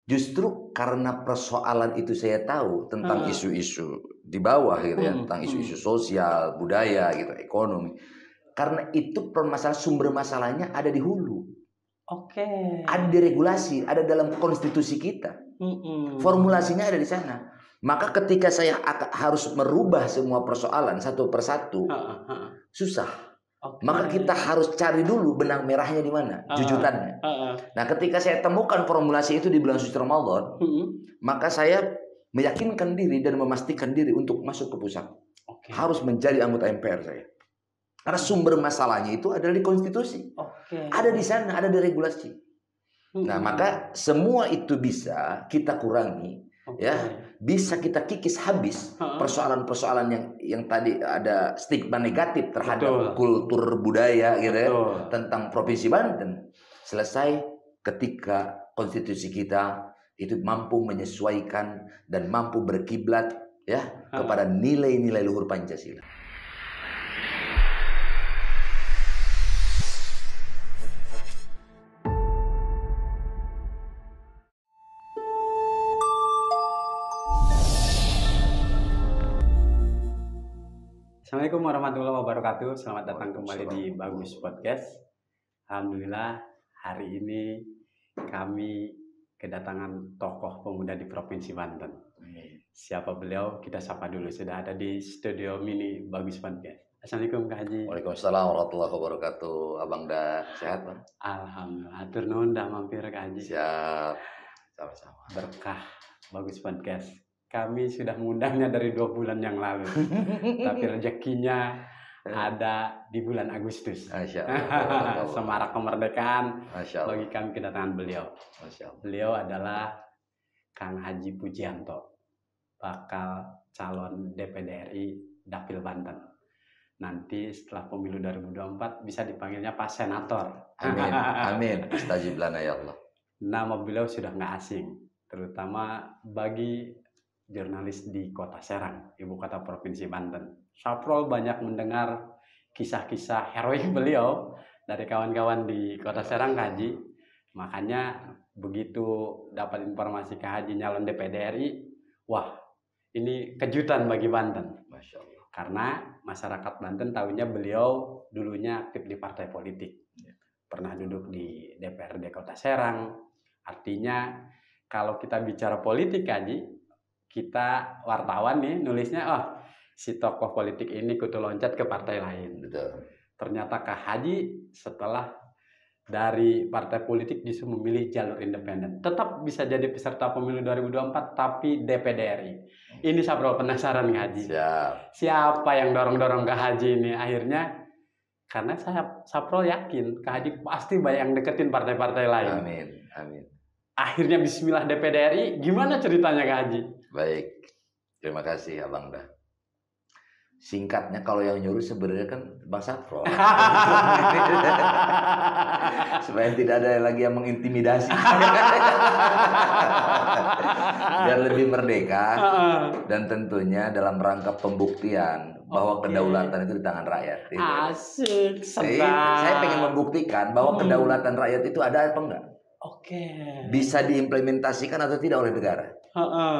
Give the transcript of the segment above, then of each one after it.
Justru karena persoalan itu saya tahu tentang isu-isu di bawah gitu ya, tentang isu-isu sosial, budaya gitu, ekonomi. Karena itu permasalahan sumber masalahnya ada di hulu. Ada di regulasi, ada dalam konstitusi kita. Formulasinya ada di sana. Maka ketika saya harus merubah semua persoalan satu persatu, susah. Maka kita harus cari dulu benang merahnya di mana, jujutannya. Nah, ketika saya temukan formulasi itu di bulan suci Ramadan, maka saya meyakinkan diri dan memastikan diri untuk masuk ke pusat. Harus menjadi anggota MPR saya. Karena sumber masalahnya itu adalah di konstitusi. Ada di sana, ada di regulasi. Nah, maka semua itu bisa kita kurangi, ya, bisa kita kikis habis persoalan-persoalan yang tadi ada stigma negatif terhadap kultur budaya gitu ya, tentang Provinsi Banten. Selesai ketika konstitusi kita itu mampu menyesuaikan dan mampu berkiblat ya kepada nilai-nilai luhur Pancasila. Assalamualaikum warahmatullahi wabarakatuh. Selamat datang kembali di Bagus Podcast. Alhamdulillah hari ini kami kedatangan tokoh pemuda di Provinsi Banten. Siapa beliau? Kita sapa dulu. Sudah ada di studio mini Bagus Podcast. Assalamualaikum Kak Haji. Waalaikumsalam warahmatullahi wabarakatuh. Abang dah sehat, Bang? Alhamdulillah. Atur nuhun dah mampir Kak Haji. Siap. Sama-sama. Berkah Bagus Podcast. Kami sudah mengundangnya dari 2 bulan yang lalu, tapi rezekinya ada di bulan Agustus. Semarak kemerdekaan bagi kami kedatangan beliau. Beliau adalah Kang Haji Pujianto, bakal calon DPD RI Dapil Banten. Nanti setelah pemilu 2024 bisa dipanggilnya Pak Senator. Amin, amin. Astajib lana ya Allah. Nama beliau sudah nggak asing, terutama bagi jurnalis di Kota Serang, ibu kota Provinsi Banten. Saprol banyak mendengar kisah-kisah heroik beliau dari kawan-kawan di Kota Serang, Kak Haji. Makanya begitu dapat informasi Kak Haji nyalon DPD RI, wah ini kejutan bagi Banten. Masya Allah. Karena masyarakat Banten tahunya beliau dulunya aktif di partai politik. Pernah duduk di DPRD Kota Serang. Artinya kalau kita bicara politik, Kak Haji, kita wartawan nih nulisnya, si tokoh politik ini kudu loncat ke partai lain. Betul. Ternyata Kak Haji setelah dari partai politik justru memilih jalur independen. Tetap bisa jadi peserta pemilu 2024 tapi DPD RI. Ini Saprol penasaran Kak Haji. Siapa yang dorong-dorong Kak Haji ini akhirnya? Karena saya Saprol yakin Kak Haji pasti banyak yang deketin partai-partai lain. Amin, amin. Akhirnya bismillah DPD RI. Gimana ceritanya Kak Haji? Baik, terima kasih Abang dah. Singkatnya kalau yang nyuruh sebenarnya kan Bang Saprol. Supaya tidak ada lagi yang mengintimidasi. Biar lebih merdeka dan tentunya dalam rangka pembuktian bahwa kedaulatan itu di tangan rakyat. Asik, saya pengen membuktikan bahwa kedaulatan rakyat itu ada apa enggak? Bisa diimplementasikan atau tidak oleh negara.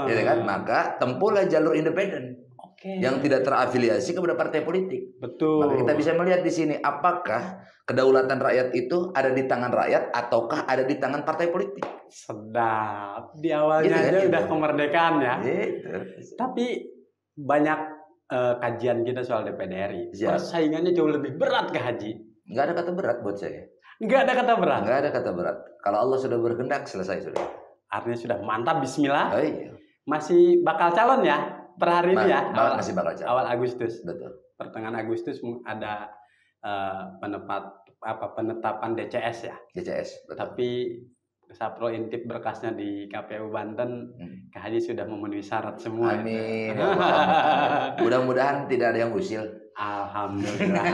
Ya kan? Maka tempuhlah jalur independen yang tidak terafiliasi kepada partai politik. Betul. Maka kita bisa melihat di sini apakah kedaulatan rakyat itu ada di tangan rakyat ataukah ada di tangan partai politik. Sedap. Di awalnya aja udah kemerdekaan ya. Gitu. Tapi banyak kajian kita soal DPD RI. Persaingannya jauh lebih berat Kak Haji. Nggak ada kata berat buat saya. Nggak ada kata berat. Nggak ada kata berat. Kalau Allah sudah berkehendak selesai sudah. Artinya sudah mantap. Bismillah. Oh, iya. Masih bakal calon ya per hari ini ya. Masih bakal calon. Awal Agustus. Betul. Pertengahan Agustus ada penetapan DCS ya. DCS. Betul. Tapi Saprol intip berkasnya di KPU Banten, Kak Haji sudah memenuhi syarat semua. Amin. Mudah-mudahan tidak ada yang usil. Alhamdulillah.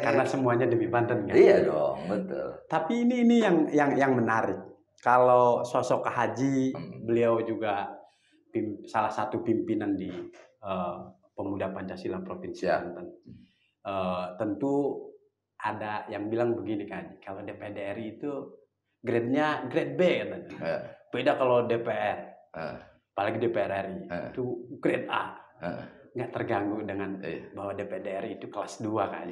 Karena semuanya demi Banten kan. Iya dong, betul. Tapi ini yang menarik. Kalau sosok Kak Haji, beliau juga salah satu pimpinan di Pemuda Pancasila Provinsi Banten. Tentu ada yang bilang begini Kak Haji, kalau DPD RI itu grade-nya grade B katanya. Beda kalau DPR, apalagi DPR RI itu grade A, nggak terganggu dengan bahwa DPR RI itu kelas 2 kan?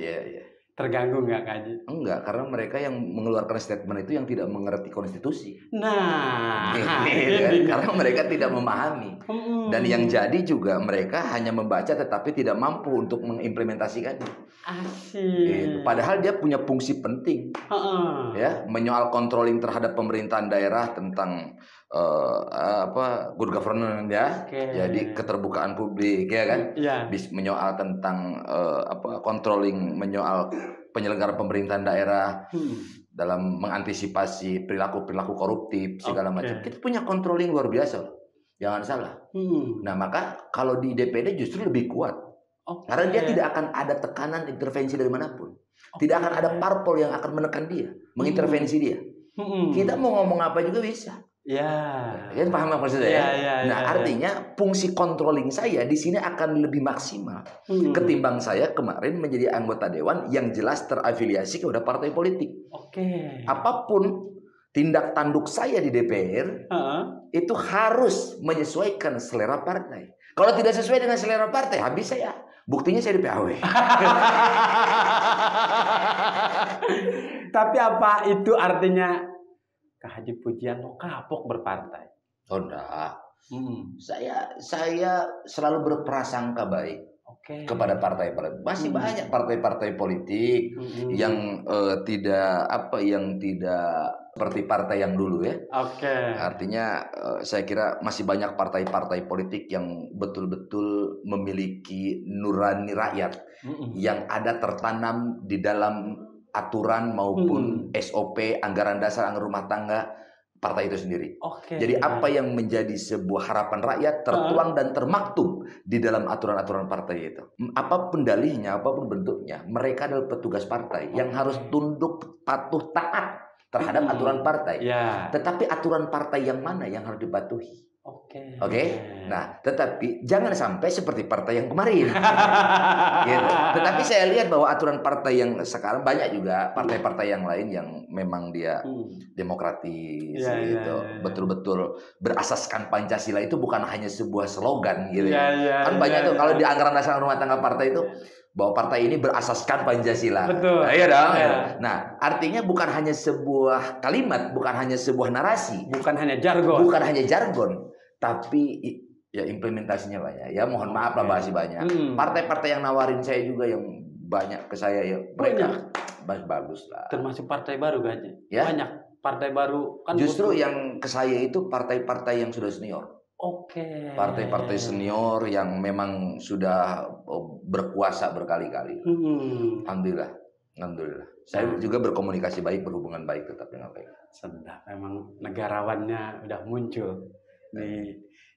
Terganggu nggak Kaji? Enggak, karena mereka yang mengeluarkan statement itu yang tidak mengerti konstitusi. Nah, karena mereka tidak memahami. Dan yang jadi juga mereka hanya membaca tetapi tidak mampu untuk mengimplementasikannya. Asik. Padahal dia punya fungsi penting. Ya, menyoal controlling terhadap pemerintahan daerah tentang good governance ya. Jadi keterbukaan publik ya kan. Menyoal tentang controlling, menyoal penyelenggara pemerintahan daerah dalam mengantisipasi perilaku-perilaku koruptif segala macam. Kita punya controlling luar biasa. Jangan salah. Nah, maka kalau di DPD justru lebih kuat. Karena dia tidak akan ada tekanan intervensi dari manapun. Tidak akan ada parpol yang akan menekan dia, mengintervensi dia. Kita mau ngomong apa juga bisa. Ya, paham maksud saya? Artinya fungsi controlling saya di sini akan lebih maksimal ketimbang saya kemarin menjadi anggota dewan yang jelas terafiliasi kepada partai politik. Apapun tindak tanduk saya di DPR itu harus menyesuaikan selera partai. Kalau tidak sesuai dengan selera partai, habis saya. Buktinya saya di PAW. Tapi apa itu artinya? Kak Haji pujian lo kapok berpartai? Oh enggak. Saya selalu berprasangka baik kepada partai-partai. Masih banyak partai-partai politik yang tidak seperti partai yang dulu ya. Artinya saya kira masih banyak partai-partai politik yang betul-betul memiliki nurani rakyat yang ada tertanam di dalam aturan maupun SOP, anggaran dasar, anggaran rumah tangga partai itu sendiri. Jadi apa yang menjadi sebuah harapan rakyat tertuang dan termaktub di dalam aturan-aturan partai itu. Apapun dalihnya, apapun bentuknya, mereka adalah petugas partai yang harus tunduk, patuh, taat terhadap aturan partai. Tetapi aturan partai yang mana yang harus dipatuhi? Nah, tetapi jangan sampai seperti partai yang kemarin. Gitu. Tetapi saya lihat bahwa aturan partai yang sekarang banyak juga partai-partai yang lain yang memang dia demokratis, gitu. Betul-betul berasaskan Pancasila itu bukan hanya sebuah slogan, gitu. Kan banyak tuh kalau di anggaran dasar rumah tangga partai itu bahwa partai ini berasaskan Pancasila. Betul. Iya dong. Nah, artinya bukan hanya sebuah kalimat, bukan hanya sebuah narasi, bukan hanya jargon, tapi ya implementasinya banyak. Ya mohon maaf lah bahasa banyak. Partai-partai yang nawarin saya juga yang banyak ke saya ya. Mereka bagus lah. Termasuk partai baru kan? Ya? Banyak partai baru kan. Justru yang ke saya itu partai-partai yang sudah senior. Partai-partai senior yang memang sudah berkuasa berkali-kali. Alhamdulillah. Saya juga berkomunikasi baik, berhubungan baik tetap dengan baik. Sedap, memang negarawannya udah muncul.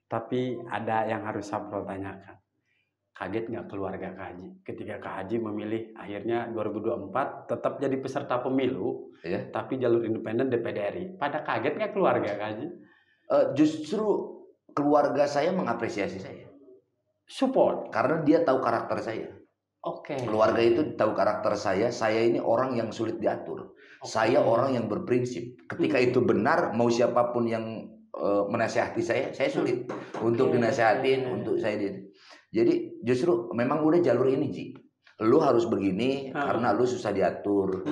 Tapi ada yang harus Saprol tanyakan. Kaget nggak keluarga Kak Haji ketika Kak Haji memilih akhirnya 2024 tetap jadi peserta pemilu, tapi jalur independen DPD RI. Pada kaget nggak keluarga Kak Haji? Justru keluarga saya mengapresiasi saya. Support. Karena dia tahu karakter saya. Keluarga itu tahu karakter saya. Saya ini orang yang sulit diatur. Saya orang yang berprinsip. Ketika itu benar, mau siapapun yang menasihati saya sulit untuk dinasihatin, untuk saya. Jadi justru memang udah jalur ini, Ji. Lu harus begini karena lu susah diatur.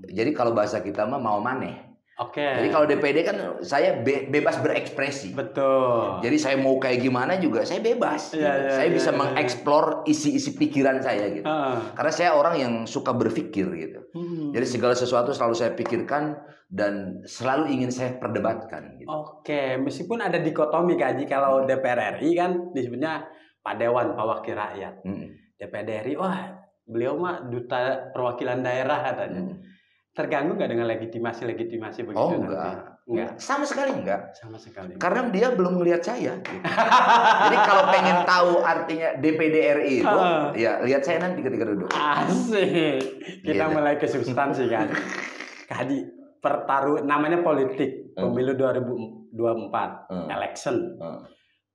Jadi kalau bahasa kita mah mau maneh. Jadi kalau DPD kan saya bebas berekspresi. Betul. Jadi saya mau kayak gimana juga saya bebas. Saya bisa mengeksplor isi-isi pikiran saya gitu. Karena saya orang yang suka berpikir gitu. Jadi segala sesuatu selalu saya pikirkan dan selalu ingin saya perdebatkan gitu. Meskipun ada dikotomi Kak Haji, kalau DPR RI kan disebutnya Pak Dewan, Pak Wakil Rakyat. DPD RI, wah beliau mah duta perwakilan daerah katanya. Terganggu nggak dengan legitimasi begitu? Enggak. Sama sekali enggak. Karena dia belum melihat saya. Gitu. Jadi kalau pengen tahu artinya DPD RI itu, ya lihat saya nanti ketika duduk. Asik. Kita mulai ke substansi kan. Kak Haji, namanya politik, pemilu 2024, election.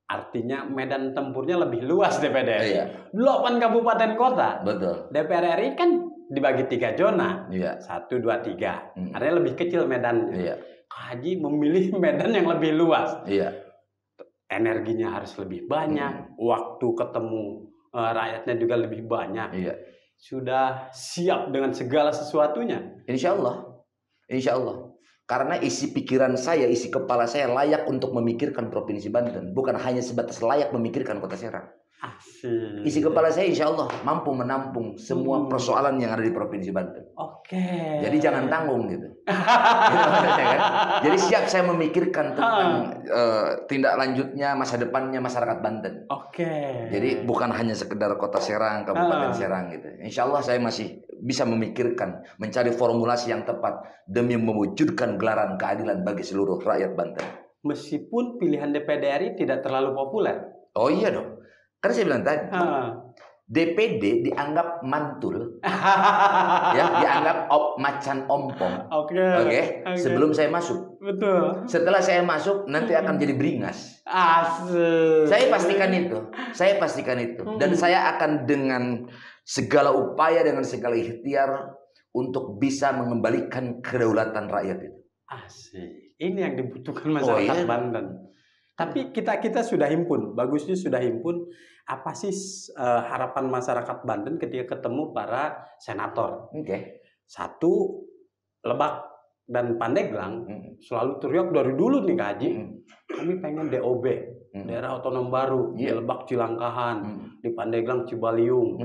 Artinya medan tempurnya lebih luas DPD RI. 8 kabupaten kota. Betul. DPR RI kan dibagi 3 zona, 1, 2, 3. Artinya lebih kecil medannya. Haji memilih medan yang lebih luas. Iya. Energinya harus lebih banyak, waktu ketemu rakyatnya juga lebih banyak. Iya. Sudah siap dengan segala sesuatunya. Insya Allah. Insya Allah. Karena isi pikiran saya, isi kepala saya layak untuk memikirkan Provinsi Banten. Bukan hanya sebatas layak memikirkan Kota Serang. Asik. Isi kepala saya insya Allah mampu menampung semua persoalan yang ada di Provinsi Banten. Oke. Jadi jangan tanggung gitu. Jadi siap saya memikirkan tentang tindak lanjutnya, masa depannya masyarakat Banten. Oke. Jadi bukan hanya sekedar Kota Serang, Kabupaten Serang gitu. Insya Allah saya masih bisa memikirkan, mencari formulasi yang tepat demi mewujudkan gelaran keadilan bagi seluruh rakyat Banten. Meskipun pilihan DPD RI tidak terlalu populer. Oh iya dong. Karena saya bilang tadi, DPD dianggap mantul, ya, dianggap macan ompong. Oke. Sebelum saya masuk. Betul. Setelah saya masuk, nanti akan jadi beringas. Asik. Saya pastikan itu. Saya pastikan itu. Dan saya akan dengan segala upaya, dengan segala ikhtiar untuk bisa mengembalikan kedaulatan rakyat itu. Asik. Ini yang dibutuhkan masyarakat Banten. Tapi kita sudah himpun, bagusnya sudah himpun. Apa sih harapan masyarakat Banten ketika ketemu para senator? Satu, Lebak dan Pandeglang selalu teriak dari dulu nih Kak Haji. Kami pengen DOB, daerah otonom baru, di Lebak Cilangkahan, di Pandeglang Cibaliung.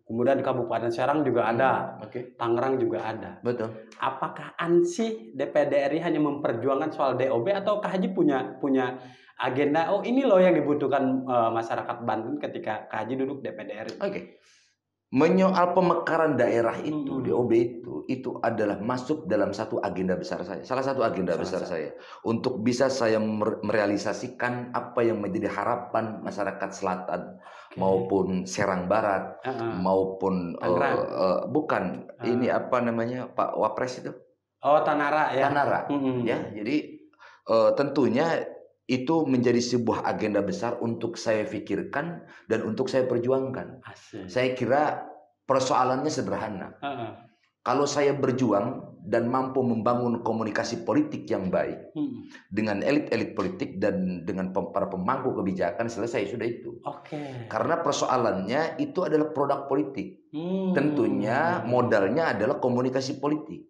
Kemudian di Kabupaten Serang juga ada, Tangerang juga ada. Betul. Apakah ANSI DPD RI hanya memperjuangkan soal DOB atau Kak Haji punya agenda? Oh ini loh yang dibutuhkan masyarakat Banten ketika Kak Haji duduk DPD RI. Menyoal pemekaran daerah itu, DOB itu adalah masuk dalam satu agenda besar saya. Salah satu agenda besar saya untuk bisa saya merealisasikan apa yang menjadi harapan masyarakat Selatan maupun Serang Barat maupun bukan ini apa namanya Pak Wapres itu? Oh Tanara ya. Tanara ya. Jadi tentunya itu menjadi sebuah agenda besar untuk saya pikirkan dan untuk saya perjuangkan. Saya kira persoalannya sederhana. Kalau saya berjuang dan mampu membangun komunikasi politik yang baik dengan elit-elit politik dan dengan para pemangku kebijakan, selesai sudah itu. Karena persoalannya itu adalah produk politik. Tentunya modalnya adalah komunikasi politik.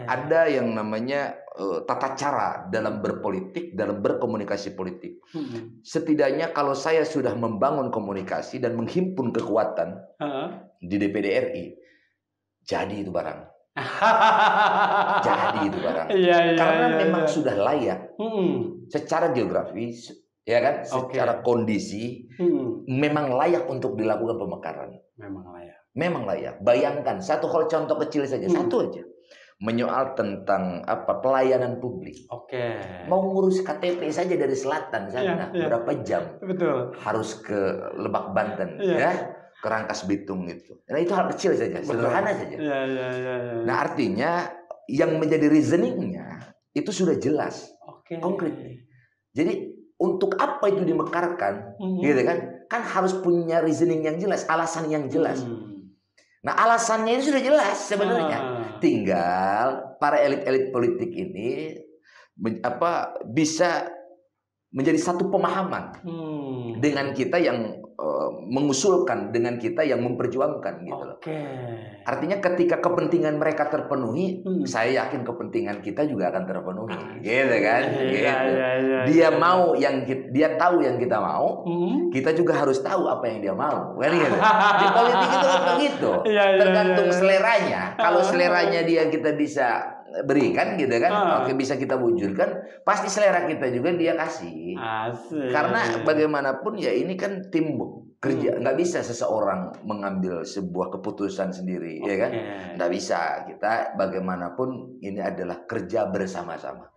Ada yang namanya tata cara dalam berpolitik, dalam berkomunikasi politik. Setidaknya kalau saya sudah membangun komunikasi dan menghimpun kekuatan di DPD RI, jadi itu barang. Jadi itu barang. Karena memang sudah layak. Secara geografis, ya kan, secara kondisi, memang layak untuk dilakukan pemekaran. Memang layak. Bayangkan satu hal contoh kecil saja, satu aja. Menyoal tentang apa pelayanan publik. Mau ngurus KTP saja dari selatan sana berapa jam? Harus ke Lebak Banten, ya, ke Rangkas Bitung gitu. Nah itu hal kecil saja, sederhana saja. Nah artinya yang menjadi reasoningnya itu sudah jelas, konkret. Jadi untuk apa itu dimekarkan, gitu kan? Kan harus punya reasoning yang jelas, alasan yang jelas. Nah alasannya itu sudah jelas sebenarnya. Tinggal para elit-elit politik ini bisa menjadi satu pemahaman dengan kita yang mengusulkan, dengan kita yang memperjuangkan gitu loh. Artinya ketika kepentingan mereka terpenuhi, saya yakin kepentingan kita juga akan terpenuhi, gitu kan? Dia mau yang dia tahu yang kita mau, kita juga harus tahu apa yang dia mau, kan gitu. Di politik itu kan begitu, tergantung seleranya. Kalau seleranya dia kita bisa berikan gitu kan, bisa kita wujudkan, pasti selera kita juga dia kasih. Karena bagaimanapun ya ini kan tim kerja, nggak bisa seseorang mengambil sebuah keputusan sendiri, ya kan? Nggak bisa. Kita bagaimanapun ini adalah kerja bersama-sama.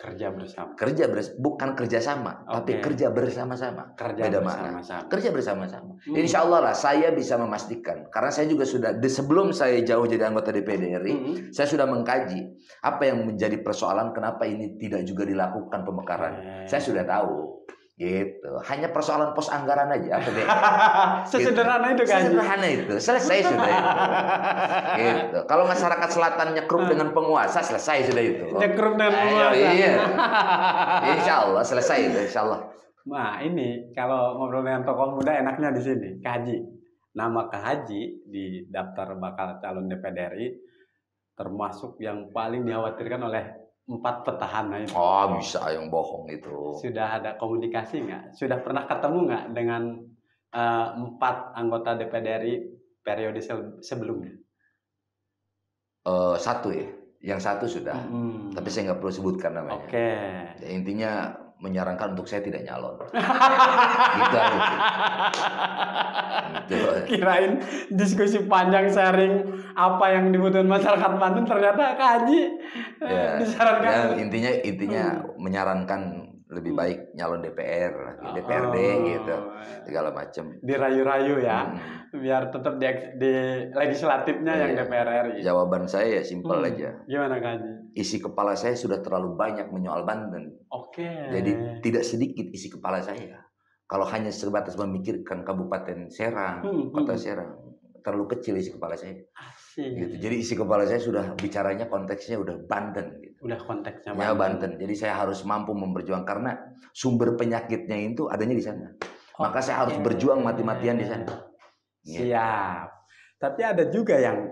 Bukan kerja sama, tapi kerja bersama-sama. Beda makna. Kerja bersama-sama. Insya Allah lah saya bisa memastikan, karena saya juga sudah sebelum saya jauh jadi anggota DPD RI, saya sudah mengkaji apa yang menjadi persoalan kenapa ini tidak juga dilakukan pemekaran. Saya sudah tahu. Gitu. Hanya persoalan pos anggaran aja APBN. Sesederhana itu kan. Sederhana itu. Selesai sudah itu. Gitu. Kalau masyarakat selatan nyekruk dengan penguasa, selesai sudah itu. Nyekruk dengan penguasa. Iya. Insya Allah selesai itu, insya Allah. Nah, ini kalau ngobrol dengan tokoh muda enaknya di sini, Kak Haji. Nama Kak Haji di daftar bakal calon DPD RI termasuk yang paling dikhawatirkan oleh 4 petahana itu. Oh, bisa yang bohong itu. Sudah ada komunikasi nggak? Sudah pernah ketemu nggak dengan 4 anggota DPD RI periode sebelumnya? Satu ya. Yang satu sudah. Tapi saya nggak perlu sebutkan namanya. Oke. Ya, intinya menyarankan untuk saya tidak nyalon. Gitu aja. Gitu. Kirain diskusi panjang sharing apa yang dibutuhkan masyarakat Bandung, ternyata Kak Haji disarankan. Ya, intinya menyarankan lebih baik nyalon DPR, DPRD gitu, segala macam. Dirayu-rayu ya, biar tetap di legislatifnya yang DPR RI. Jawaban saya ya simpel aja. Gimana Kak Haji? Isi kepala saya sudah terlalu banyak menyoal Banten. Oke. Jadi tidak sedikit isi kepala saya. Kalau hanya sebatas memikirkan Kabupaten Serang, Kota Serang, terlalu kecil isi kepala saya. Gitu. Jadi isi kepala saya sudah bicaranya konteksnya udah Banten. Gitu. Udah konteksnya ya, Banten. Jadi saya harus mampu memperjuangkan karena sumber penyakitnya itu adanya di sana. Maka saya harus berjuang mati-matian di sana. Siap. Tapi ada juga yang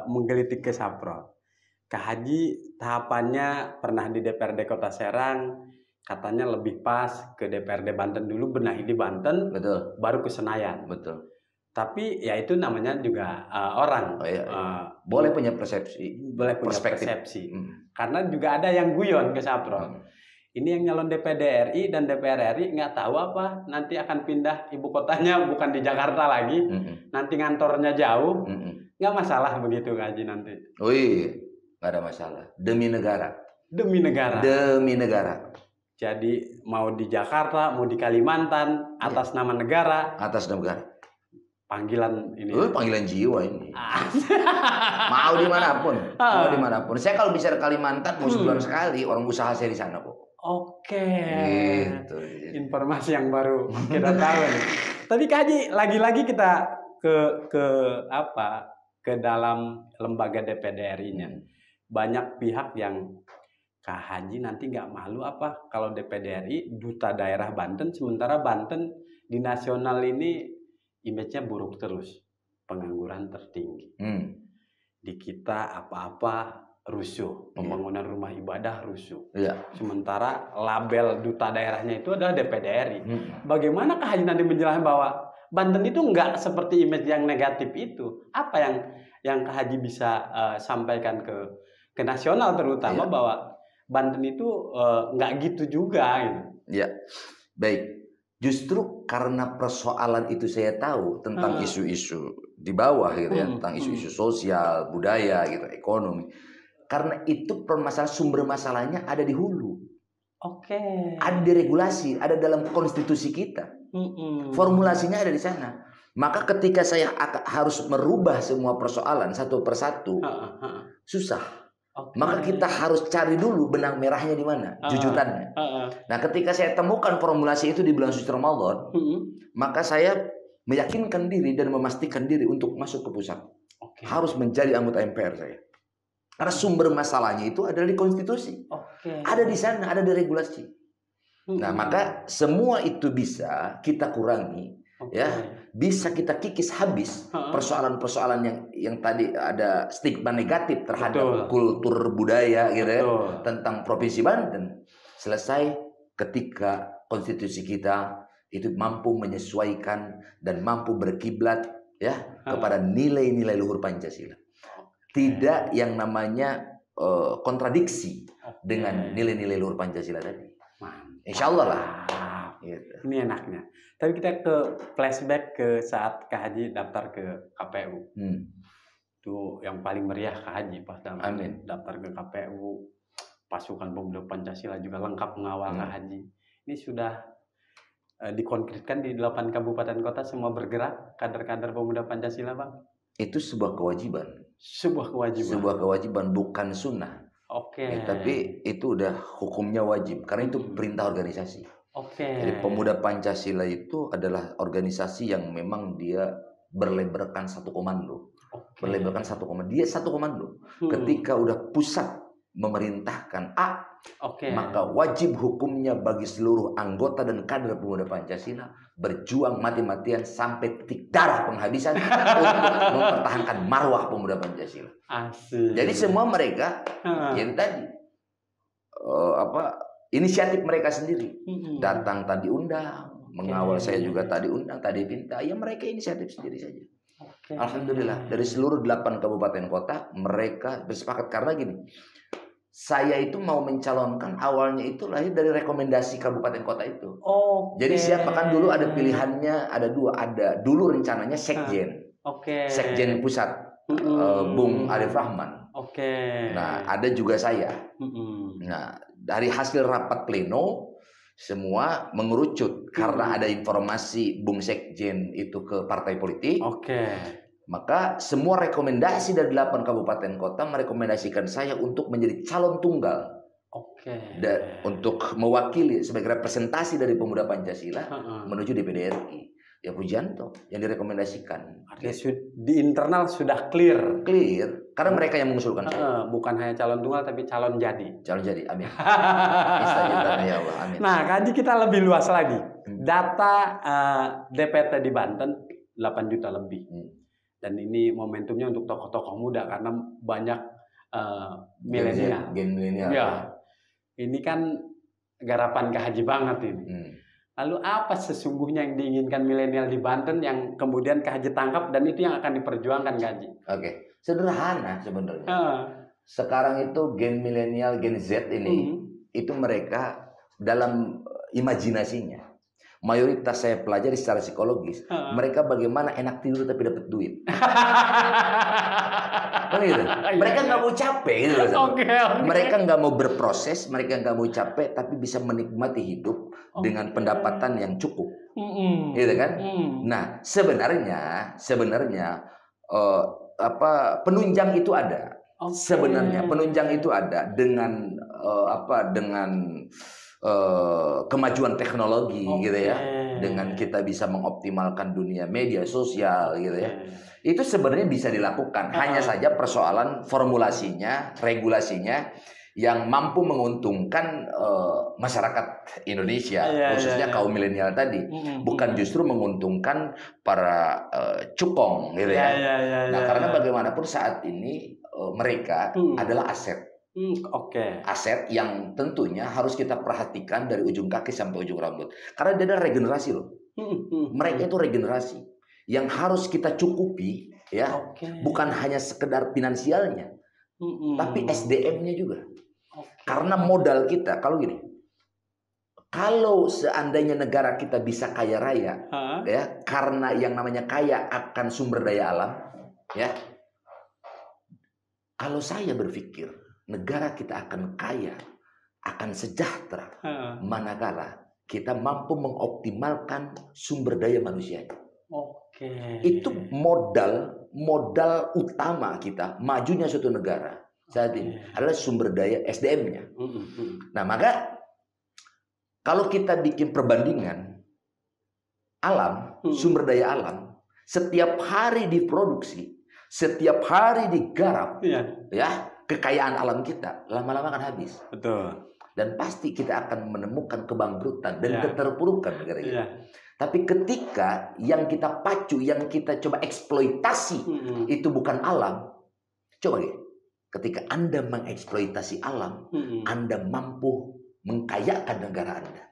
menggelitik ke Sapro. Kak Haji tahapannya pernah di DPRD Kota Serang, katanya lebih pas ke DPRD Banten dulu, benahi di Banten, betul, baru ke Senayan. Betul. Tapi ya itu namanya juga orang. Boleh punya persepsi, boleh punya persepsi. Karena juga ada yang guyon ke Sapro. Ini yang nyalon DPD RI dan DPR RI nggak tahu apa, nanti akan pindah ibu kotanya bukan di Jakarta lagi, nanti ngantornya jauh, nggak masalah begitu Kak Haji nanti. Wih, nggak ada masalah. Demi negara. Demi negara. Demi negara. Jadi mau di Jakarta, mau di Kalimantan, atas nama negara. Atas nama negara. Panggilan ini. Panggilan jiwa ini. Mau dimanapun, mau dimanapun. Saya kalau bicara Kalimantan mau sebulan sekali, orang usaha saya di sana kok. Oke. Gitu. Informasi yang baru kita tahu nih. Tapi Kak Haji, lagi-lagi kita ke dalam lembaga DPD RI-nya. Banyak pihak yang Kak Haji nanti nggak malu apa kalau DPD RI duta daerah Banten, sementara Banten di nasional ini image-nya buruk terus, pengangguran tertinggi. Di kita apa-apa rusuh, pembangunan rumah ibadah rusuh. Sementara label duta daerahnya itu adalah DPD RI. Bagaimana Kak Haji nanti menjelaskan bahwa Banten itu nggak seperti image yang negatif itu? Apa yang Kak Haji bisa sampaikan ke nasional terutama bahwa Banten itu nggak gitu juga gitu. Ya, baik. Justru karena persoalan itu saya tahu tentang isu-isu di bawah gitu ya, tentang isu-isu sosial, budaya gitu, ekonomi. Karena itu permasalahan sumber masalahnya ada di hulu. Oke. Ada di regulasi, ada dalam konstitusi kita. Formulasinya ada di sana. Maka ketika saya harus merubah semua persoalan satu persatu, susah. Maka kita harus cari dulu benang merahnya di mana, jujutannya. Nah, ketika saya temukan formulasi itu di bulan suci Ramadan, maka saya meyakinkan diri dan memastikan diri untuk masuk ke pusat. Harus menjadi anggota MPR saya. Karena sumber masalahnya itu adalah di konstitusi. Ada di sana, ada di regulasi. Nah, maka semua itu bisa kita kurangi, ya, bisa kita kikis habis persoalan-persoalan yang tadi ada stigma negatif terhadap kultur budaya gitu ya, tentang Provinsi Banten. Selesai ketika konstitusi kita itu mampu menyesuaikan dan mampu berkiblat ya kepada nilai-nilai luhur Pancasila. Tidak yang namanya kontradiksi dengan nilai-nilai luhur Pancasila tadi. Insya Allah lah. Gitu. Ini enaknya. Tapi kita ke flashback ke saat Kak Haji daftar ke KPU. Itu yang paling meriah Kak Haji pas daftar ke KPU. Pasukan Pemuda Pancasila juga lengkap mengawal Kak Haji. Ini sudah dikonkretkan di 8 kabupaten kota semua bergerak kader-kader Pemuda Pancasila, Bang. Itu sebuah kewajiban. Sebuah kewajiban. Sebuah kewajiban, bukan sunnah. Tapi itu udah hukumnya wajib karena itu perintah organisasi. Jadi Pemuda Pancasila itu adalah organisasi yang memang dia berlabelkan satu komando. Berlabelkan satu komando. Dia satu komando. Ketika udah pusat memerintahkan A, maka wajib hukumnya bagi seluruh anggota dan kader Pemuda Pancasila berjuang mati-matian sampai titik darah penghabisan untuk mempertahankan marwah Pemuda Pancasila. Asik. Jadi semua mereka yang tadi inisiatif mereka sendiri datang tadi undang, mengawal saya juga tadi undang, tadi pinta, ya mereka inisiatif sendiri saja. Alhamdulillah dari seluruh 8 kabupaten kota mereka bersepakat karena gini. Saya itu mau mencalonkan awalnya itu lahir dari rekomendasi kabupaten kota itu. Jadi siapa kan dulu ada pilihannya ada 2, ada dulu rencananya sekjen. Sekjen pusat Bung Arif Rahman. Nah, ada juga saya. Nah, dari hasil rapat pleno semua mengerucut karena ada informasi Bung Sekjen itu ke partai politik. Maka semua rekomendasi dari 8 kabupaten kota merekomendasikan saya untuk menjadi calon tunggal. Dan untuk mewakili sebagai representasi dari Pemuda Pancasila menuju DPD RI. Ya Pujianto yang direkomendasikan. Di internal sudah clear. Karena mereka yang mengusulkan saya. Bukan hanya calon tunggal tapi calon jadi. Amin. Ya Allah, amin. Nah, kaji kita lebih luas lagi. Data DPT di Banten 8 juta lebih. Dan ini momentumnya untuk tokoh-tokoh muda karena banyak milenial. Gen milenial. Ya. Ini kan garapan Kak Haji banget ini. Lalu apa sesungguhnya yang diinginkan milenial di Banten yang kemudian Kak Haji tangkap dan itu yang akan diperjuangkan Kak Haji? Sederhana sebenarnya. Sekarang itu gen milenial, gen Z ini itu mereka dalam imajinasinya. Mayoritas saya pelajari secara psikologis, mereka bagaimana enak tidur tapi dapat duit. Gitu. Mereka nggak mau capek gitu. Mereka nggak mau berproses, mereka nggak mau capek tapi bisa menikmati hidup dengan pendapatan yang cukup. Gitu kan? Nah, sebenarnya penunjang itu ada. Sebenarnya penunjang itu ada dengan kemajuan teknologi gitu ya, dengan kita bisa mengoptimalkan dunia media sosial gitu ya, itu sebenarnya bisa dilakukan. Hanya saja persoalan formulasinya, regulasinya yang mampu menguntungkan masyarakat Indonesia, khususnya kaum milenial tadi, bukan justru menguntungkan para cukong gitu ya. Nah, karena bagaimanapun saat ini mereka adalah aset. Aset yang tentunya harus kita perhatikan dari ujung kaki sampai ujung rambut. Karena dia ada regenerasi loh. Mereka itu regenerasi yang harus kita cukupi ya. Bukan hanya sekedar finansialnya, tapi SDM-nya juga. Karena modal kita kalau gini. Kalau seandainya negara kita bisa kaya raya ya, karena yang namanya kaya akan sumber daya alam ya. Kalau saya berpikir negara kita akan kaya, akan sejahtera, manakala kita mampu mengoptimalkan sumber daya manusia. Itu modal utama kita majunya suatu negara saat ini adalah sumber daya SDM-nya. Nah, maka kalau kita bikin perbandingan alam, sumber daya alam, setiap hari diproduksi, setiap hari digarap, ya. Kekayaan alam kita lama-lama akan habis. Dan pasti kita akan menemukan kebangkrutan dan keterpurukan negara kita. Tapi ketika yang kita pacu, yang kita coba eksploitasi itu bukan alam. Coba ya, ketika Anda mengeksploitasi alam, Anda mampu mengkayakan negara Anda.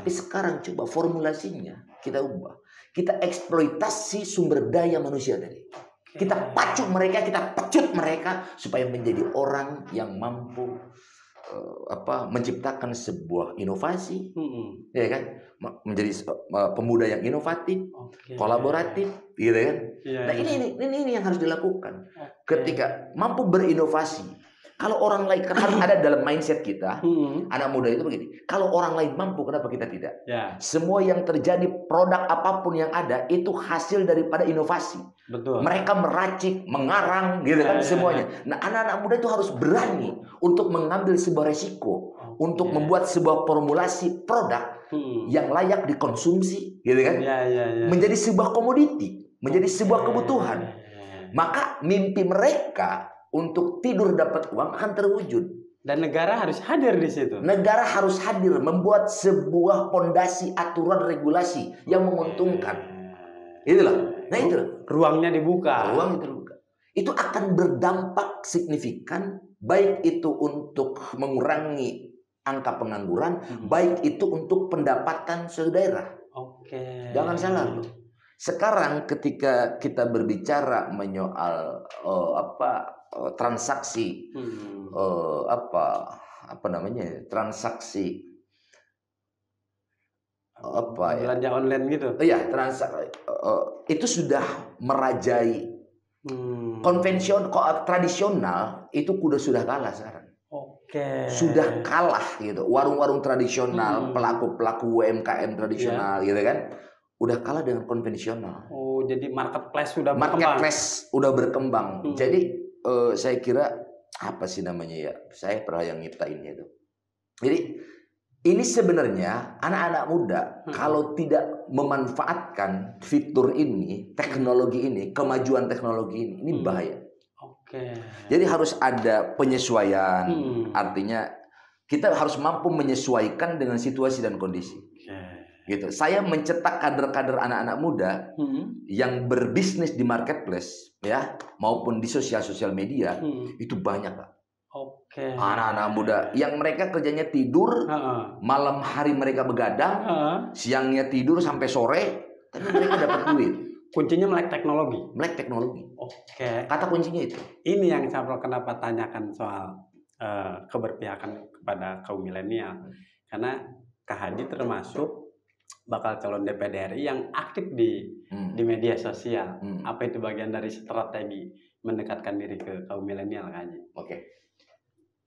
Tapi sekarang coba formulasinya kita ubah. Kita eksploitasi sumber daya manusia tadi. Kita pacu mereka, kita pecut mereka supaya menjadi orang yang mampu menciptakan sebuah inovasi, ya kan? Menjadi pemuda yang inovatif, kolaboratif, gitu kan? Nah ini yang harus dilakukan. Ketika mampu berinovasi. Kalau orang lain kan harus ada dalam mindset kita, anak muda itu begini. Kalau orang lain mampu, kenapa kita tidak? Semua yang terjadi, produk apapun yang ada itu hasil daripada inovasi. Mereka meracik, mengarang, gitu kan semuanya. Nah, anak-anak muda itu harus berani untuk mengambil sebuah resiko, untuk membuat sebuah formulasi produk yang layak dikonsumsi, gitu kan? Menjadi sebuah komoditi, menjadi sebuah kebutuhan. Maka mimpi mereka untuk tidur dapat uang akan terwujud. Dan negara harus hadir di situ. Negara harus hadir membuat sebuah pondasi aturan regulasi yang menguntungkan. Itulah. Nah itu ruangnya dibuka. Ruang terbuka. Itu akan berdampak signifikan, baik itu untuk mengurangi angka pengangguran, baik itu untuk pendapatan daerah. Jangan salah loh. Sekarang ketika kita berbicara menyoal transaksi transaksi belanja online gitu. Iya, transaksi itu sudah merajai tradisional itu sudah kalah sekarang. Sudah kalah gitu. Warung-warung tradisional, pelaku-pelaku UMKM tradisional gitu kan. Udah kalah dengan konvensional. Oh, jadi marketplace sudah berkembang. Jadi saya kira apa sih namanya ya? Saya pernah yang nyiptainnya itu. Jadi ini sebenarnya anak-anak muda kalau tidak memanfaatkan fitur ini, teknologi ini, kemajuan teknologi ini bahaya. Jadi harus ada penyesuaian. Artinya kita harus mampu menyesuaikan dengan situasi dan kondisi. Gitu. Saya mencetak kader-kader anak-anak muda yang berbisnis di marketplace ya maupun di sosial media itu banyak, Pak. Anak-anak muda yang mereka kerjanya tidur, malam hari mereka begadang, siangnya tidur sampai sore, tapi mereka dapat duit. Kuncinya melek teknologi. Kata kuncinya itu. Ini yang saya kenapa tanyakan soal keberpihakan kepada kaum milenial, karena Kak Haji termasuk bakal calon DPD RI yang aktif di media sosial. Apa itu bagian dari strategi mendekatkan diri ke kaum milenial, Kak Haji?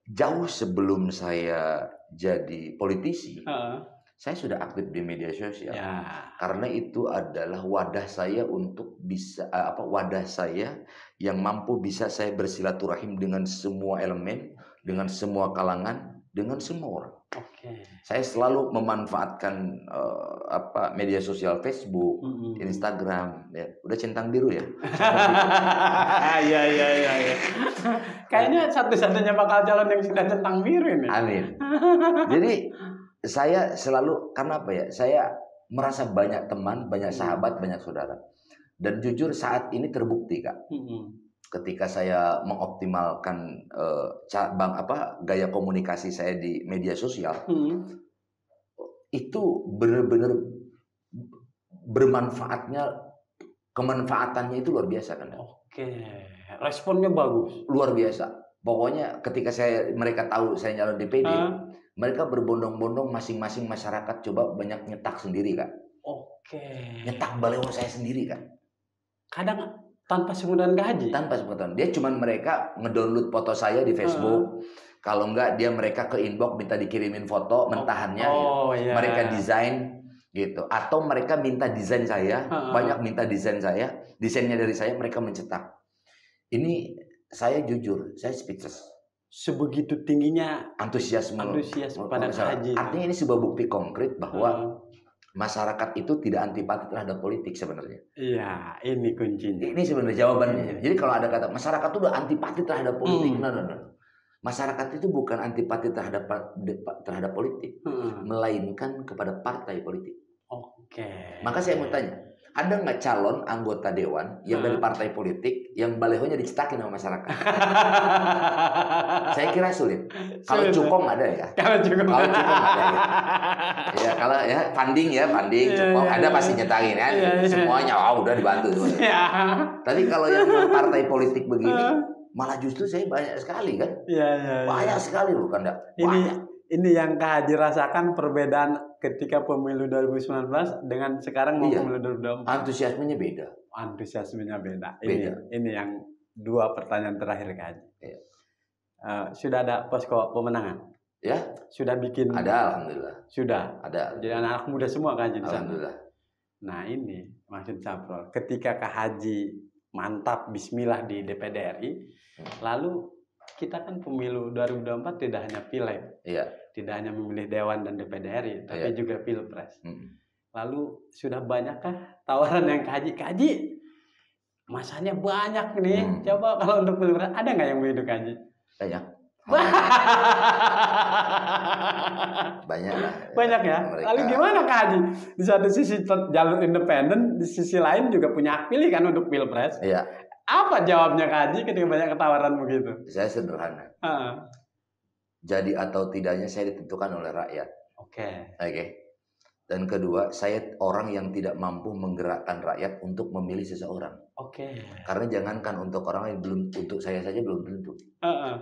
Jauh sebelum saya jadi politisi, saya sudah aktif di media sosial. Karena itu adalah wadah saya untuk bisa wadah saya yang mampu bisa saya bersilaturahim dengan semua elemen, dengan semua kalangan, dengan semua orang. Saya selalu memanfaatkan media sosial Facebook, Instagram, ya. Udah centang biru ya. Iya. Kayaknya satu-satunya bakal calon yang sudah centang biru ini. Amin. Jadi saya selalu karena apa ya? Saya merasa banyak teman, banyak sahabat, banyak saudara. Dan jujur saat ini terbukti, Kak. Ketika saya mengoptimalkan gaya komunikasi saya di media sosial, itu benar-benar kemanfaatannya itu luar biasa kan? Responnya bagus, luar biasa. Pokoknya ketika mereka tahu saya nyalon DPD, mereka berbondong-bondong masing-masing masyarakat coba banyak nyetak sendiri kan? Nyetak baleho saya sendiri kan? Kadang tanpa sepengetahuan Kak Haji? Tanpa sepengetahuan. Dia cuma mereka ngedownload foto saya di Facebook. Kalau enggak dia mereka ke inbox minta dikirimin foto mentahannya. Mereka desain gitu. Atau mereka minta desain saya. Banyak minta desain saya. Desainnya dari saya mereka mencetak. Ini saya jujur, saya speechless. Sebegitu tingginya antusiasme pada Kak Haji. Artinya ini sebuah bukti konkret bahwa masyarakat itu tidak antipati terhadap politik sebenarnya. Iya, ini kuncinya. Ini sebenarnya jawabannya. Jadi kalau ada kata masyarakat itu udah antipati terhadap politik, masyarakat itu bukan antipati terhadap politik, melainkan kepada partai politik. Maka saya mau tanya, ada nggak calon anggota dewan yang dari partai politik yang balehonya dicetakin sama masyarakat? Saya kira sulit. Kalau Cukong ada ya. Kalau Cukong ada ya. Ya kalau ya funding Cukong ada pasti nyetakin kan. Semuanya udah dibantu tuh. Tapi kalau yang partai politik begini malah justru saya banyak sekali kan. Banyak sekali loh kan. Ini yang Kak Haji rasakan perbedaan ketika pemilu 2019 dengan sekarang mau pemilu 2024. Antusiasmenya beda. Ini yang dua pertanyaan terakhir Kak Haji. Sudah ada posko pemenangan? Ya. Sudah bikin? Ada, alhamdulillah. Sudah. Ada. Jadi anak muda semua Kak Haji di sana. Alhamdulillah. Nah ini maksud Saprol. Ketika Kak Haji mantap Bismillah di DPD RI, lalu kita kan pemilu 2024 tidak hanya pileg. Iya. tidak hanya memilih Dewan dan DPD RI, tapi juga Pilpres. Lalu sudah banyakkah tawaran yang kaji? Masanya banyak nih. Coba kalau untuk Pilpres ada nggak yang begitu kaji? Banyak. Banyak lah. Banyak ya. Mereka... Lalu gimana kaji? Di satu sisi jalur independen, di sisi lain juga punya hak pilih kan untuk Pilpres. Iya. Apa jawabnya kaji ketika banyak tawaran begitu? Saya sederhana. Jadi atau tidaknya saya ditentukan oleh rakyat. Oke. Dan kedua, saya orang yang tidak mampu menggerakkan rakyat untuk memilih seseorang. Karena jangankan untuk orang lain, belum untuk saya saja belum tentu.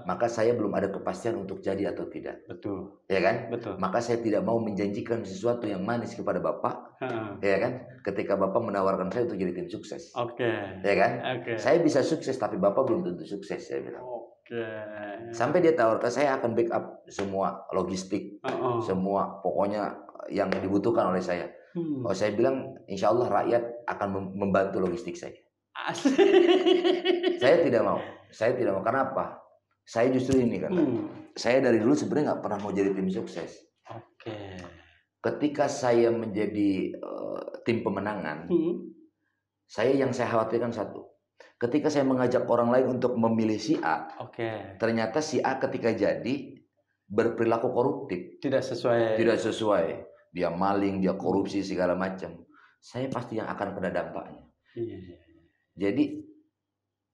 Maka saya belum ada kepastian untuk jadi atau tidak. Betul. Ya kan? Betul. Maka saya tidak mau menjanjikan sesuatu yang manis kepada Bapak. Ya kan? Ketika Bapak menawarkan saya untuk jadi tim sukses. Ya kan? Saya bisa sukses tapi Bapak belum tentu sukses, saya bilang. Sampai dia tawarkan, saya akan backup semua logistik, semua pokoknya yang dibutuhkan oleh saya. Saya bilang, insya Allah rakyat akan membantu logistik saya. Saya tidak mau. Kenapa? Saya justru ini karena saya dari dulu sebenarnya nggak pernah mau jadi tim sukses. Ketika saya menjadi tim pemenangan, yang saya khawatirkan satu. Ketika saya mengajak orang lain untuk memilih si A, ternyata si A ketika jadi berperilaku koruptif, tidak sesuai. Dia maling, dia korupsi segala macam. Saya pasti yang akan kena dampaknya. Jadi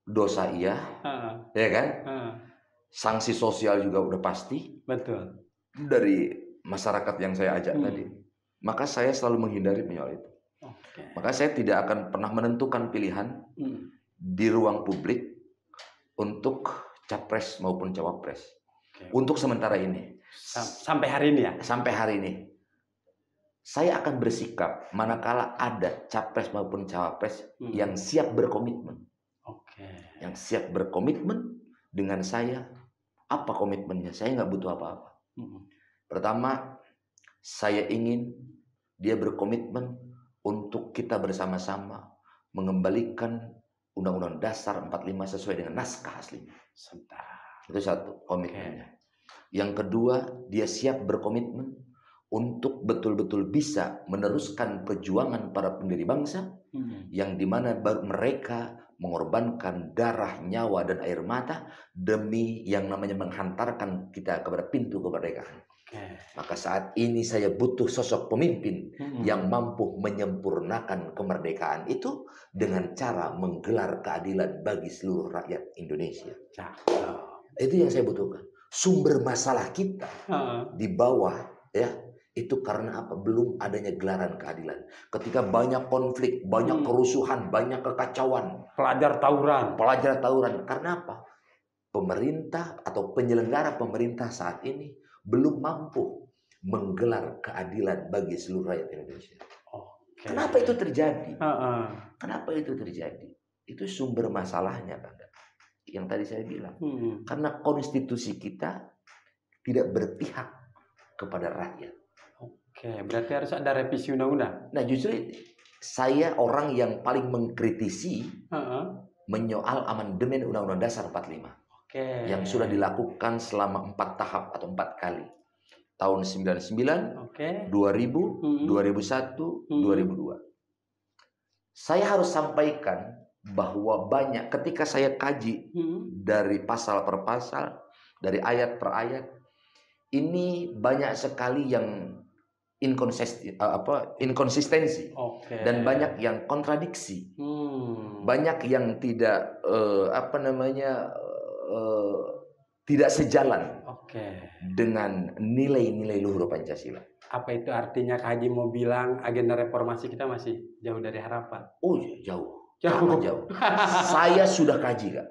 dosa iya, ya kan? Sanksi sosial juga udah pasti. Betul. Dari masyarakat yang saya ajak tadi. Maka saya selalu menghindari menyoal itu. Maka saya tidak akan pernah menentukan pilihan di ruang publik untuk capres maupun cawapres. Untuk sementara ini. Sampai hari ini ya? Sampai hari ini. Saya akan bersikap manakala ada capres maupun cawapres yang siap berkomitmen. Yang siap berkomitmen dengan saya. Apa komitmennya? Saya nggak butuh apa-apa. Pertama, saya ingin dia berkomitmen untuk kita bersama-sama mengembalikan Undang-Undang Dasar 45 sesuai dengan naskah aslinya. Itu satu komitmennya. Yang kedua, dia siap berkomitmen untuk betul-betul bisa meneruskan perjuangan para pendiri bangsa yang dimana baru mereka mengorbankan darah, nyawa, dan air mata demi yang namanya menghantarkan kita kepada pintu kemerdekaan. Maka saat ini saya butuh sosok pemimpin yang mampu menyempurnakan kemerdekaan itu dengan cara menggelar keadilan bagi seluruh rakyat Indonesia. Itu yang saya butuhkan. Sumber masalah kita di bawah ya itu karena apa? Belum adanya gelaran keadilan. Ketika banyak konflik, banyak kerusuhan, banyak kekacauan, pelajar tawuran. Karena apa? Pemerintah atau penyelenggara pemerintah saat ini belum mampu menggelar keadilan bagi seluruh rakyat Indonesia. Kenapa itu terjadi? Kenapa itu terjadi? Itu sumber masalahnya, Kak. Yang tadi saya bilang. Karena konstitusi kita tidak berpihak kepada rakyat. Berarti harus ada revisi undang-undang. Nah, justru saya orang yang paling mengkritisi menyoal amandemen Undang-Undang Dasar 45 yang sudah dilakukan selama 4 tahap atau 4 kali. Tahun 99, 2000, 2001, 2002. Saya harus sampaikan bahwa banyak ketika saya kaji dari pasal per pasal, dari ayat per ayat, ini banyak sekali yang inkonsistensi dan banyak yang kontradiksi, banyak yang tidak tidak sejalan dengan nilai-nilai luhur Pancasila. Apa itu artinya Kak Haji mau bilang agenda reformasi kita masih jauh dari harapan? Oh jauh. Saya sudah kaji, Kak.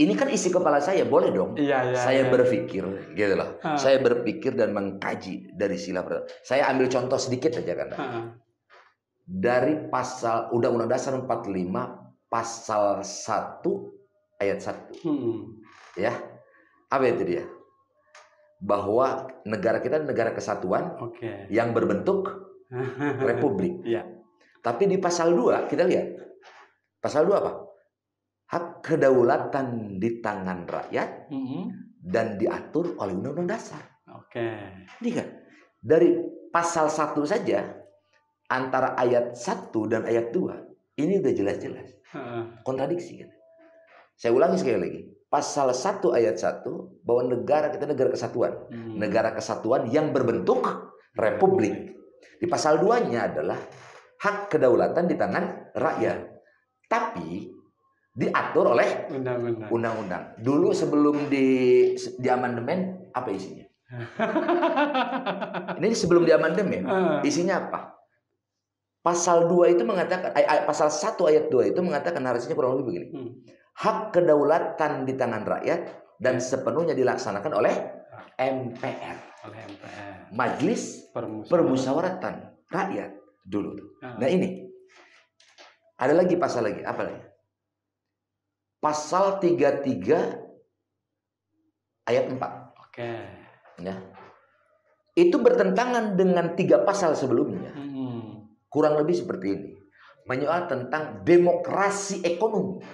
Ini kan isi kepala saya, boleh dong. Saya berpikir, gitu loh. Saya berpikir dan mengkaji dari sila. Saya ambil contoh sedikit aja kan. Dari pasal Undang-Undang Dasar 45 pasal 1 ayat 1. Ya. Apa itu dia? Bahwa negara kita negara kesatuan yang berbentuk republik. Tapi di pasal 2 kita lihat. Pasal 2 apa? Hak kedaulatan di tangan rakyat dan diatur oleh Undang-Undang Dasar. Oke. Ini kan dari pasal 1 saja antara ayat 1 dan ayat 2 ini udah jelas-jelas kontradiksi kan. Saya ulangi sekali lagi. Pasal 1 ayat 1 bahwa negara kita negara kesatuan. Negara kesatuan yang berbentuk republik. Di pasal 2-nya adalah hak kedaulatan di tangan rakyat. Tapi diatur oleh undang-undang. Dulu sebelum di amandemen apa isinya? Ini sebelum di amandemen isinya apa? Pasal 2 itu mengatakan pasal 1 ayat 2 itu mengatakan narasinya kurang lebih begini. Hak kedaulatan di tangan rakyat dan sepenuhnya dilaksanakan oleh MPR. Majelis Permusyawaratan Rakyat dulu. Nah ini ada lagi pasal lagi, apa lagi? Pasal 33 ayat 4. Oke. Ya. Itu bertentangan dengan 3 pasal sebelumnya. Kurang lebih seperti ini. Menyoal tentang demokrasi ekonomi.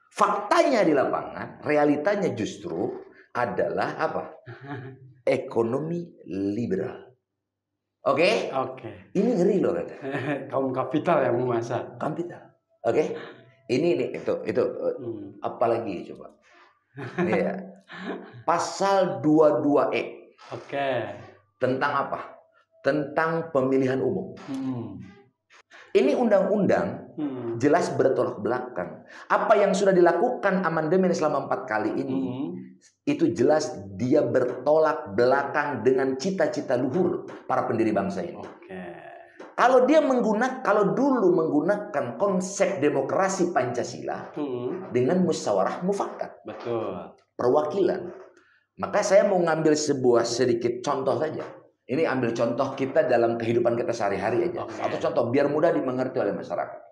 Faktanya di lapangan, realitanya justru adalah apa? Ekonomi liberal. Oke? Oke. Ini ngeri loh kata. Kaum kapital yang menguasai. Kapital. Oke? Ini itu apalagi coba. Iya. Pasal 22E. Oke. Tentang apa? Tentang pemilihan umum. Ini undang-undang jelas bertolak belakang. Apa yang sudah dilakukan amandemen selama 4 kali ini itu jelas dia bertolak belakang dengan cita-cita luhur para pendiri bangsa ini. Kalau dulu menggunakan konsep demokrasi Pancasila dengan musyawarah mufakat, perwakilan, maka saya mau ngambil sebuah sedikit contoh saja. Ini ambil contoh kita dalam kehidupan kita sehari-hari aja, atau contoh biar mudah dimengerti oleh masyarakat.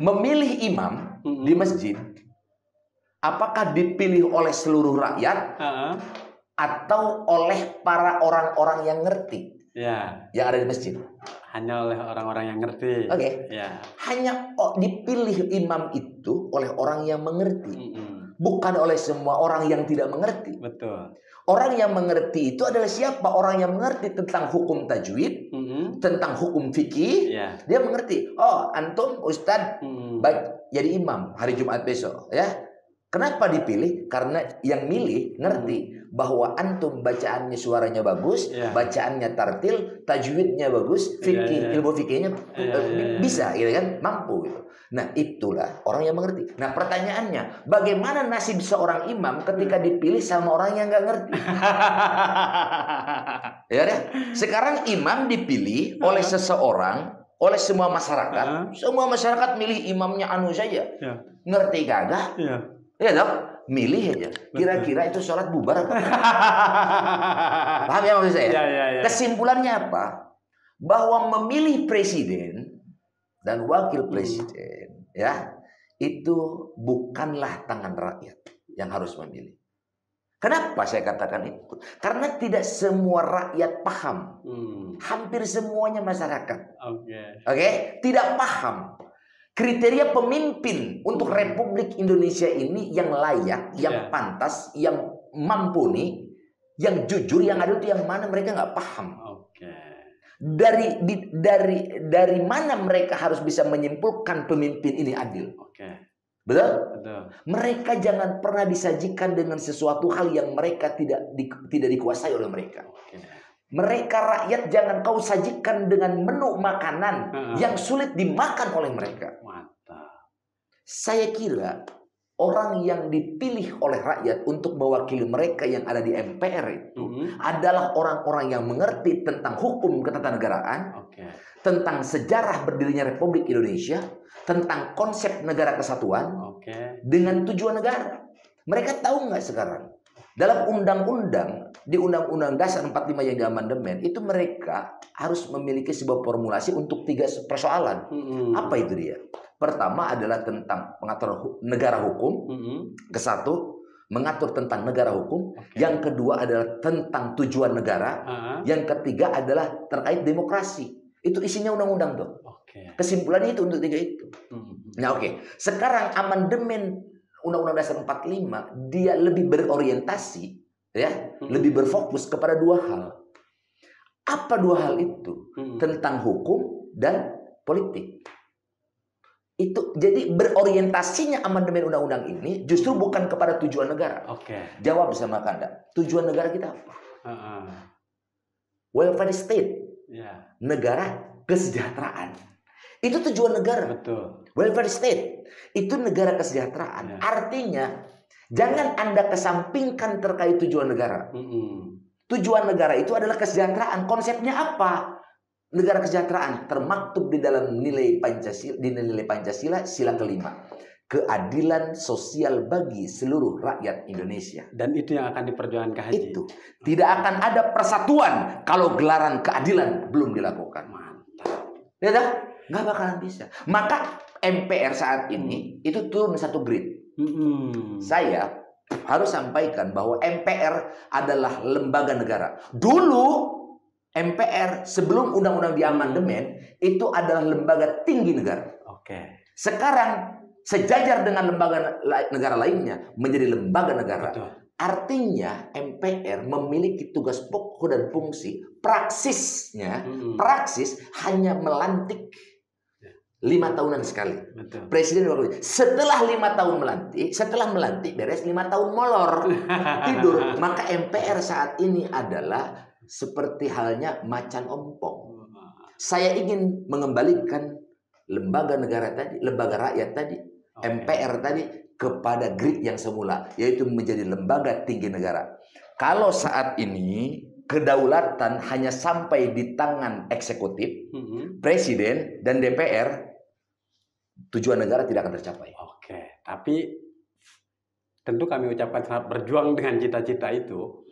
Memilih imam di masjid, apakah dipilih oleh seluruh rakyat atau oleh para orang-orang yang ngerti? Yang ada di masjid. Hanya oleh orang-orang yang ngerti. Hanya dipilih imam itu oleh orang yang mengerti, bukan oleh semua orang yang tidak mengerti. Betul. Orang yang mengerti itu adalah siapa? Orang yang mengerti tentang hukum tajwid, tentang hukum fikih. Dia mengerti. Oh, antum ustadz baik jadi imam hari Jumat besok, ya. Kenapa dipilih? Karena yang milih ngerti bahwa antum bacaannya suaranya bagus, bacaannya tartil, tajwidnya bagus, fikih, ilmu fikihnya bisa, gitu kan, mampu gitu. Nah, itulah orang yang mengerti. Nah, pertanyaannya, bagaimana nasib seorang imam ketika dipilih sama orang yang nggak ngerti? Ya, deh. Sekarang imam dipilih oleh seseorang, oleh semua masyarakat. Semua masyarakat milih imamnya anu saja. Ngerti kagak? Ya dong, milih aja. Kira-kira itu sholat bubar apa? Paham ya maksud saya? Kesimpulannya apa? Bahwa memilih presiden dan wakil presiden, ya, itu bukanlah tangan rakyat yang harus memilih. Kenapa saya katakan itu? Karena tidak semua rakyat paham. Hampir semuanya masyarakat. Oke? Tidak paham kriteria pemimpin untuk Republik Indonesia ini yang layak, yang pantas, yang mampu nih, yang jujur, yang adil itu yang mana, mereka nggak paham. Dari mana mereka harus bisa menyimpulkan pemimpin ini adil? Betul? Mereka jangan pernah disajikan dengan sesuatu hal yang mereka tidak dikuasai oleh mereka. Mereka rakyat jangan kau sajikan dengan menu makanan yang sulit dimakan oleh mereka. Saya kira orang yang dipilih oleh rakyat untuk mewakili mereka yang ada di MPR itu adalah orang-orang yang mengerti tentang hukum ketatanegaraan, tentang sejarah berdirinya Republik Indonesia, tentang konsep negara kesatuan, dengan tujuan negara. Mereka tahu nggak sekarang? Dalam undang-undang, di Undang-Undang Dasar 45 yang diamandemen, itu mereka harus memiliki sebuah formulasi untuk 3 persoalan. Apa itu dia? Pertama adalah tentang mengatur negara hukum. Kesatu, mengatur tentang negara hukum. Yang kedua adalah tentang tujuan negara. Yang ketiga adalah terkait demokrasi. Itu isinya undang-undang tuh. Kesimpulannya itu untuk 3 itu. Nah, sekarang amandemen Undang-Undang Dasar 45 dia lebih berorientasi ya, lebih berfokus kepada dua hal. Apa dua hal itu? Tentang hukum dan politik. Itu jadi berorientasinya amandemen undang-undang ini justru bukan kepada tujuan negara. Jawab sama Kanda. Tujuan negara kita apa? Welfare state. Negara kesejahteraan. Itu tujuan negara. Betul. Welfare state itu negara kesejahteraan. Artinya jangan Anda kesampingkan terkait tujuan negara. Tujuan negara itu adalah kesejahteraan. Konsepnya apa? Negara kesejahteraan termaktub di dalam nilai Pancasila, sila kelima. Keadilan sosial bagi seluruh rakyat Indonesia. Dan itu yang akan diperjuangkan Kak Haji. Itu. Tidak akan ada persatuan kalau gelaran keadilan belum dilakukan. Mantap. Ya tak? Nggak bakalan bisa. Maka MPR saat ini itu turun satu grade. Saya harus sampaikan bahwa MPR adalah lembaga negara. Dulu MPR sebelum undang-undang diamandemen itu adalah lembaga tinggi negara. Sekarang sejajar dengan lembaga negara lainnya menjadi lembaga negara. Betul. Artinya MPR memiliki tugas pokok dan fungsi. Praksisnya, praksis hanya melantik 5 tahunan sekali. Betul. Presiden waktu setelah 5 tahun melantik beres 5 tahun molor tidur. Maka MPR saat ini adalah seperti halnya macan ompong. Saya ingin mengembalikan lembaga negara tadi, lembaga rakyat tadi, MPR tadi kepada grade yang semula, yaitu menjadi lembaga tinggi negara. Kalau saat ini kedaulatan hanya sampai di tangan eksekutif, presiden dan DPR, tujuan negara tidak akan tercapai. Tapi tentu kami ucapkan selamat berjuang dengan cita-cita itu.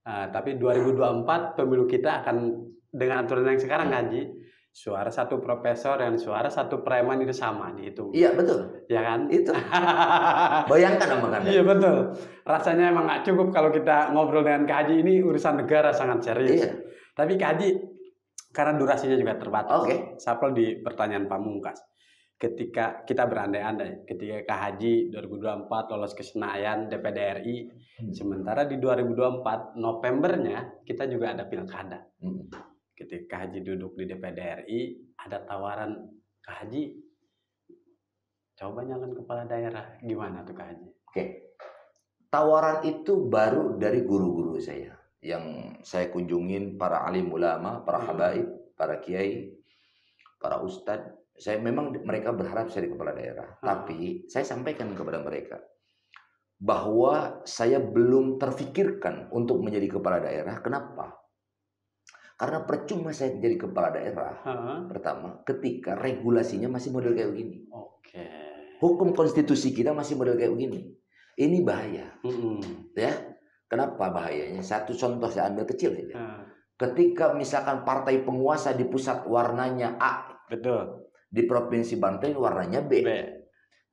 Tapi 2024 pemilu kita akan dengan aturan yang sekarang Haji, suara satu profesor dan suara satu preman itu sama dihitung. Iya betul. Ya kan? Itu. Bayangkan omongan. Iya betul. Rasanya emang nggak cukup kalau kita ngobrol dengan Kak Haji, ini urusan negara sangat serius. Iya. Tapi Kak Haji, karena durasinya juga terbatas. Sapel di pertanyaan pamungkas. Ketika kita berandai-andai, ketika Kak Haji 2024 lolos ke Senayan DPD RI, sementara di 2024 Novembernya kita juga ada pilkada. Ketika Kak Haji duduk di DPD RI, ada tawaran, Kak Haji coba nyalon kepala daerah, gimana tuh Kak Haji? Tawaran itu baru dari guru-guru saya, yang saya kunjungin para alim ulama, para habaib, para kiai, para ustadz. Mereka berharap saya di kepala daerah. Tapi saya sampaikan kepada mereka bahwa saya belum terfikirkan untuk menjadi kepala daerah. Kenapa? Karena percuma saya jadi kepala daerah. Pertama, ketika regulasinya masih model kayak begini. Hukum konstitusi kita masih model kayak begini. Ini bahaya. Ya, kenapa bahayanya? Satu contoh saya ambil kecil saja. Ketika misalkan partai penguasa di pusat warnanya A. Betul. Di Provinsi Banten warnanya B.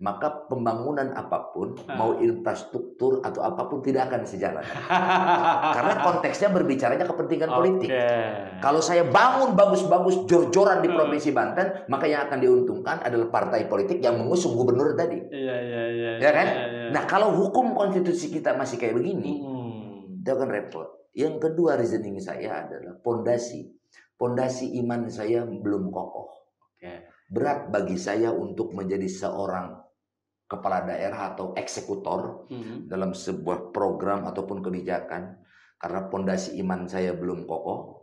Maka pembangunan apapun, mau infrastruktur atau apapun tidak akan sejalan. Karena konteksnya berbicaranya kepentingan politik. Kalau saya bangun bagus-bagus jor-joran di Provinsi Banten, maka yang akan diuntungkan adalah partai politik yang mengusung gubernur tadi. Ya kan? Nah, kalau hukum konstitusi kita masih kayak begini, itu akan repot. Yang kedua reasoning saya adalah pondasi iman saya belum kokoh. Berat bagi saya untuk menjadi seorang kepala daerah atau eksekutor dalam sebuah program ataupun kebijakan, karena pondasi iman saya belum kokoh.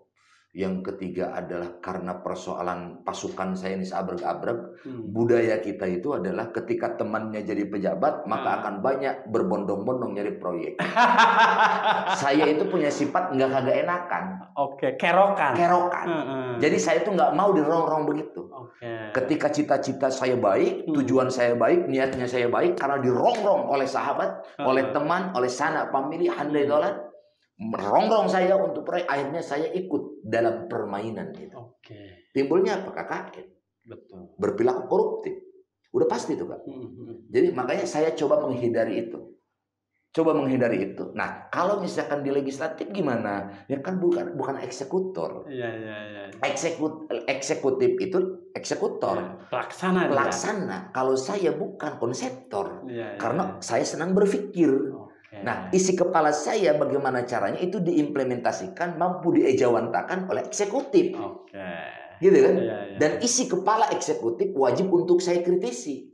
Yang ketiga adalah karena persoalan pasukan saya ini seabrek-abrek. Budaya kita itu adalah ketika temannya jadi pejabat, maka akan banyak berbondong-bondong nyari proyek. Saya itu punya sifat nggak kagak enakan. Kerokan. Jadi saya tuh nggak mau dirongrong begitu. Ketika cita-cita saya baik, tujuan saya baik, niatnya saya baik, karena dirongrong oleh sahabat, oleh teman, oleh sanak famili, handai dolan, merongrong saya untuk proyek, akhirnya saya ikut dalam permainan itu. Timbulnya apa? KKN. Betul. Berperilaku koruptif. Udah pasti itu, Kak. Jadi makanya saya coba menghindari itu. Nah, kalau misalkan di legislatif gimana? Ya kan bukan eksekutor. Eksekutif itu eksekutor. Pelaksana. Kalau saya bukan konseptor. Karena saya senang berpikir. Nah, isi kepala saya bagaimana caranya itu diimplementasikan, mampu diejawantakan oleh eksekutif. Gitu kan? Dan isi kepala eksekutif wajib untuk saya kritisi.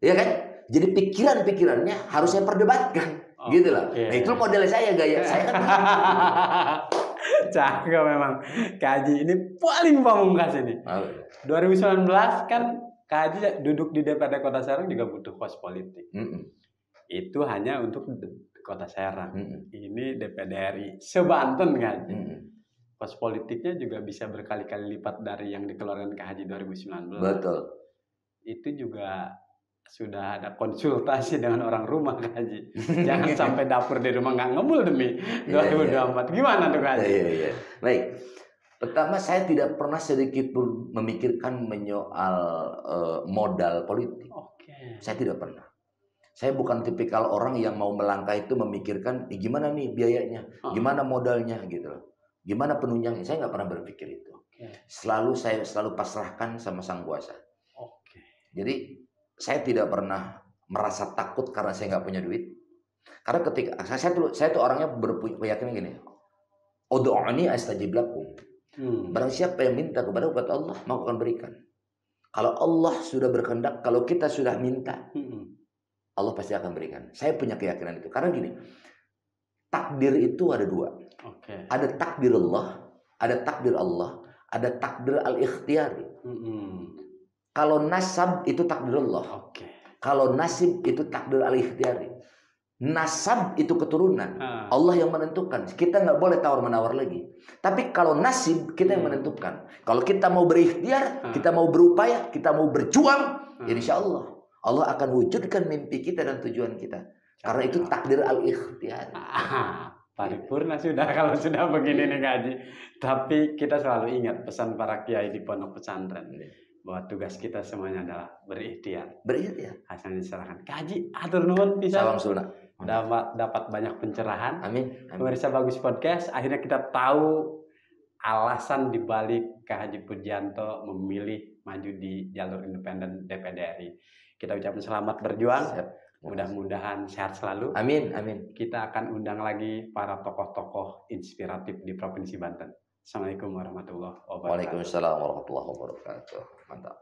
Ya kan? Jadi pikiran-pikirannya harus saya perdebatkan. Gitu lah. Nah, itu model saya, gaya saya kan. Cakep memang. Kaji ini paling pamungkas ini. 2019 kan Kaji duduk di DPRD Kota Serang juga butuh kos politik. Itu hanya untuk Kota Serang. Ini DPRD RI sebanten Kaji. Kos politiknya juga bisa berkali-kali lipat dari yang dikeluarkan Kaji 2019. Betul. Itu juga sudah ada konsultasi dengan orang rumah Kaji. Jangan sampai dapur di rumah nggak ngebul demi 2024. Gimana tuh Kaji? Baik. Pertama, saya tidak pernah sedikit pun memikirkan menyoal modal politik. Saya tidak pernah. Saya bukan tipikal orang yang mau melangkah itu memikirkan gimana nih biayanya, gimana modalnya gitu loh. Gimana penunjangnya. Saya nggak pernah berpikir itu. Saya selalu pasrahkan sama Sang Kuasa. Jadi saya tidak pernah merasa takut karena saya nggak punya duit. Karena ketika saya tuh orangnya berkeyakinan gini. Ud'uni astajib lakum. Barang siapa yang minta kepada Allah, maka akan berikan. Kalau Allah sudah berkehendak, kalau kita sudah minta, Allah pasti akan berikan. Saya punya keyakinan itu. Karena gini, takdir itu ada dua. Ada takdir Allah, ada takdir Allah, ada takdir al-ikhtiyari. Kalau nasab itu takdir Allah. Kalau nasib itu takdir al-ikhtiyari. Nasab itu keturunan. Allah yang menentukan. Kita nggak boleh tawar-menawar lagi. Tapi kalau nasib, kita yang menentukan. Kalau kita mau berikhtiar, kita mau berupaya, kita mau berjuang, insya Allah Allah akan wujudkan mimpi kita dan tujuan kita. Karena itu takdir al-ikhtiyari. Paripurna sudah kalau sudah begini nih Kaji. Tapi kita selalu ingat pesan para kiai di pondok pesantren. Bahwa tugas kita semuanya adalah berikhtiar. Hasilnya diserahkan. Kaji, atur nuhun bisa. Salam sunnah. Dapat banyak pencerahan. Amin. Pemirsa Bagus Podcast, akhirnya kita tahu alasan dibalik Kak Haji Pujianto memilih maju di jalur independen DPD RI. Kita ucapkan selamat berjuang. Mudah-mudahan sehat selalu. Amin. Kita akan undang lagi para tokoh-tokoh inspiratif di Provinsi Banten. Assalamualaikum warahmatullahi wabarakatuh. Waalaikumsalam warahmatullahi wabarakatuh. Mantap.